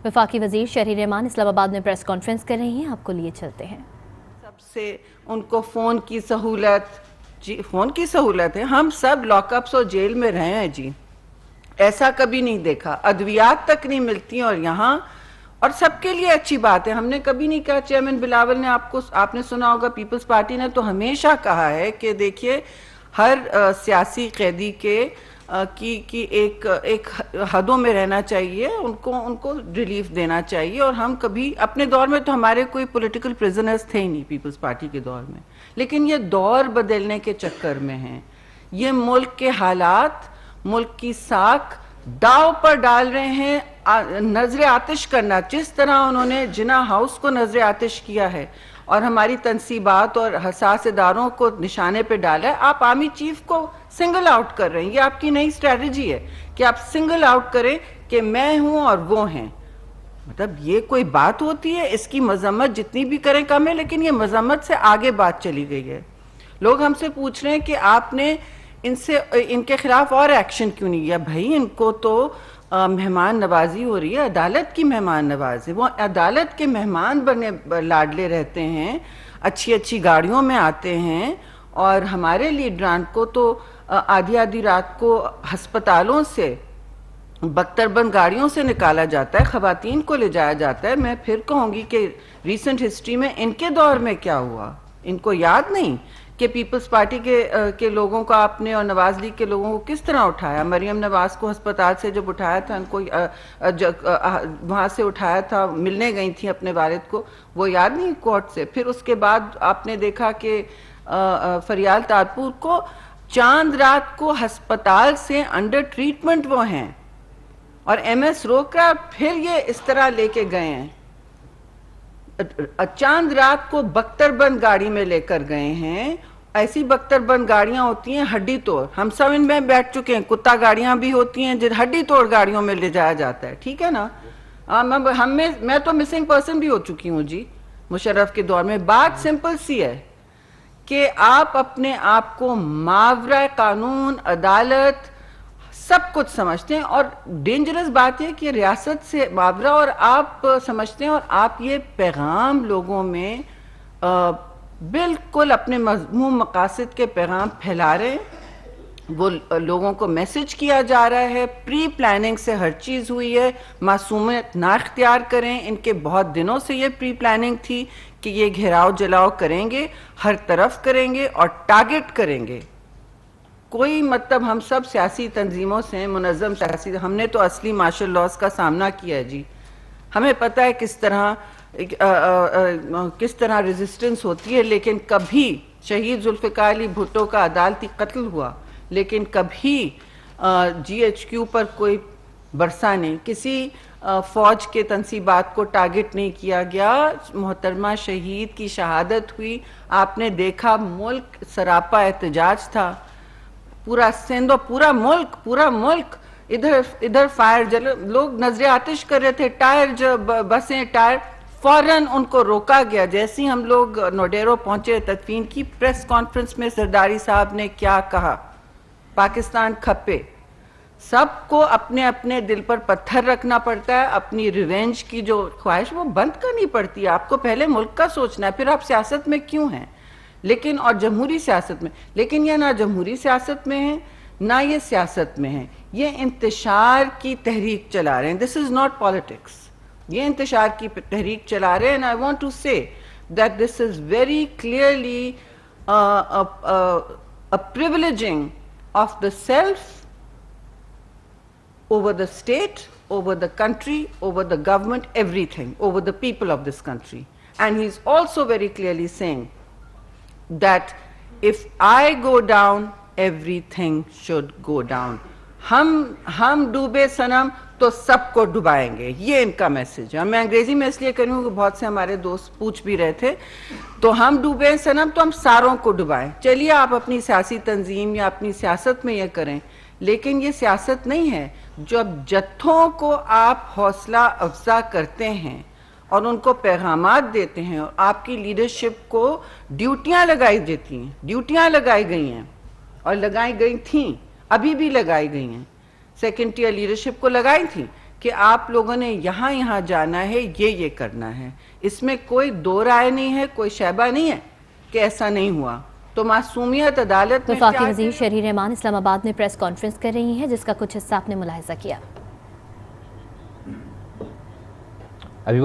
वफाकी वजीर शहरी रहमान इस्लामाबाद में प्रेस कॉन्फ्रेंस कर रही हैं, आपको लिए चलते हैं। सबसे उनको फ़ोन की सहूलत, जी फ़ोन की सहूलत है। हम सब लॉकअप्स और जेल में रहे हैं जी, ऐसा कभी नहीं देखा। अद्वियात तक नहीं मिलती और यहाँ, और सबके लिए अच्छी बात है। हमने कभी नहीं कहा, चेयरमैन बिलावल ने आपने सुना होगा, पीपल्स पार्टी ने तो हमेशा कहा है कि देखिए हर सियासी कैदी के की एक हदों में रहना चाहिए, उनको रिलीफ देना चाहिए। और हम कभी अपने दौर में तो हमारे कोई पॉलिटिकल प्रिजनर्स थे ही नहीं पीपल्स पार्टी के दौर में, लेकिन ये दौर बदलने के चक्कर में हैं। ये मुल्क के हालात, मुल्क की साख दाव पर डाल रहे हैं। नजर आतिश करना, जिस तरह उन्होंने जिना हाउस को नजर आतिश किया है और हमारी तनसीबात और हसास इदारों को निशाने पे डाला है, आप आर्मी चीफ को सिंगल आउट कर रहे हैं। ये आपकी नई स्ट्रेटजी है कि आप सिंगल आउट करें कि मैं हूं और वो हैं। मतलब ये कोई बात होती है? इसकी मजम्मत जितनी भी करें कम है, लेकिन ये मजम्मत से आगे बात चली गई है। लोग हमसे पूछ रहे हैं कि आपने इनके खिलाफ और एक्शन क्यों नहीं किया। भाई इनको तो मेहमान नवाजी हो रही है, अदालत की मेहमान नवाजी। वो अदालत के मेहमान बने लाडले रहते हैं, अच्छी अच्छी गाड़ियों में आते हैं, और हमारे लीडरान को तो आधी आधी रात को हस्पतालों से बख्तरबंद गाड़ियों से निकाला जाता है, खवातीन को ले जाया जाता है। मैं फिर कहूँगी कि रीसेंट हिस्ट्री में इनके दौर में क्या हुआ, इनको याद नहीं कि पीपल्स पार्टी के लोगों को आपने और नवाज लीग के लोगों को किस तरह उठाया। मरियम नवाज को अस्पताल से जब उठाया था, उनको वहाँ से उठाया था, मिलने गई थी अपने वालिद को, वो याद नहीं कोर्ट से। फिर उसके बाद आपने देखा कि फरियाल तारपुर को चांद रात को अस्पताल से अंडर ट्रीटमेंट वो हैं, और MS रोका फिर ये इस तरह लेके गए हैं। चांद रात को बख्तरबंद गाड़ी में लेकर गए हैं। ऐसी बख्तरबंद गाड़ियां होती हैं हड्डी तोड़, हम सब इनमें बैठ चुके हैं। कुत्ता गाड़ियां भी होती हैं जिन हड्डी तोड़ गाड़ियों में ले जाया जाता है, ठीक है ना। मैं तो मिसिंग पर्सन भी हो चुकी हूँ जी मुशर्रफ के दौर में। बात सिंपल सी है कि आप अपने आप को मावरा कानून, अदालत, सब कुछ समझते हैं, और डेंजरस बात है कि रियासत से मावरा और आप समझते हैं, और आप ये पैगाम लोगों में बिल्कुल अपने मज़मूम मकासद के पैगाम फैला रहे हैं। वो लोगों को मैसेज किया जा रहा है, प्री प्लानिंग से हर चीज़ हुई है। मासूमियत ना इख्तियार करें, इनके बहुत दिनों से ये प्री प्लानिंग थी कि ये घेराव जलाव करेंगे, हर तरफ करेंगे और टारगेट करेंगे। कोई मतलब हम सब सियासी तंजीमों से, मुनज़्ज़म सियासी, हमने तो असली मार्शल लॉस का सामना किया है जी। हमें पता है किस तरह रेजिस्टेंस होती है। लेकिन कभी शहीद जुल्फ़िकार अली भुट्टो का अदालती कत्ल हुआ, लेकिन कभी GHQ पर कोई बरसा नहीं, किसी फौज के तनसीबात को टारगेट नहीं किया गया। मोहतरमा शहीद की शहादत हुई, आपने देखा मुल्क सरापा एहतजाज था, पूरा सिंध और पूरा मुल्क इधर फायर जल, लोग नजरे आतिश कर रहे थे, टायर बसें टायर, फौरन उनको रोका गया। जैसे ही हम लोग नोडेरो पहुंचे, तदफीन की प्रेस कॉन्फ्रेंस में सरदारी साहब ने क्या कहा, पाकिस्तान खपे। सबको अपने अपने दिल पर पत्थर रखना पड़ता है, अपनी रिवेंज की जो ख्वाहिश वो बंद करनी पड़ती है। आपको पहले मुल्क का सोचना है, फिर आप सियासत में क्यों हैं। लेकिन और जमहूरी सियासत में, लेकिन ये ना जमहूरी सियासत में है ना ये सियासत में है, ये इंतशार की तहरीक चला रहे हैं। दिस इज नॉट पॉलिटिक्स, ये इंतशार की तहरीक चला रहे हैं। And I want to say that this is very clearly a privileging of the self over the state, over the country, over the government, everything, over the people of this country. And he's also very clearly saying that if I go down, everything should go down. हम डूबे सनम तो सबको डुबाएंगे, ये इनका message है। मैं अंग्रेजी में इसलिए करूँ कि बहुत से हमारे दोस्त पूछ भी रहे थे। तो हम डूबे सनम तो हम सारों को डुबाएं। चलिए आप अपनी सियासी तंजीम या अपनी सियासत में ये करें, लेकिन ये सियासत नहीं है। जब जत्थों को आप हौसला अफजा करते हैं और उनको पैगामात देते हैं, और आपकी लीडरशिप को ड्यूटियां लगाई देती हैं, ड्यूटियां लगाई गई हैं और लगाई गई थीं, अभी भी लगाई गई हैं, सेकेंड टियर लीडरशिप को लगाई थी, کہ آپ لوگوں نے یہاں یہاں جانا ہے، یہ کرنا ہے. اس میں کوئی دو رائے نہیں ہے، کوئی شائبہ نہیں ہے کہ ایسا نہیں ہوا. تو معصومیت عدالت میں وفاقی وزیر شہری رحمان اسلام آباد میں پریس کانفرنس کر رہی ہیں، جس کا کچھ حصہ آپ نے ملاحظہ کیا.